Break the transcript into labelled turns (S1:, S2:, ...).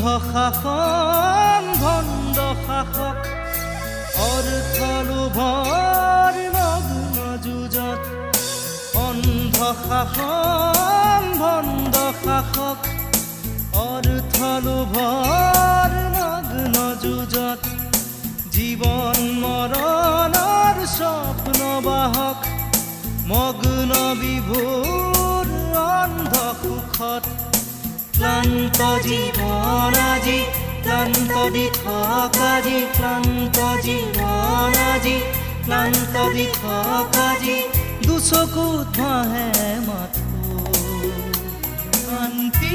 S1: শাসন ভণ্ড শাসক অৰ্থলোভৰ মগ্ন যুঁজত অন্ধ শাসন ভণ্ড শাসক অৰ্থলোভৰ মগ্ন যুঁজত জীৱন মৰণৰ স্বপ্নবাহক মগ্ন বিভোৰ অন্ধ সুখত ক্লান্ত জীৱন আজি ক্লান্ত দি থকা আজি ক্লান্ত জীৱন আজি ক্লান্ত দি থকা আজি দুচকুত ভাহে মাথো শান্তি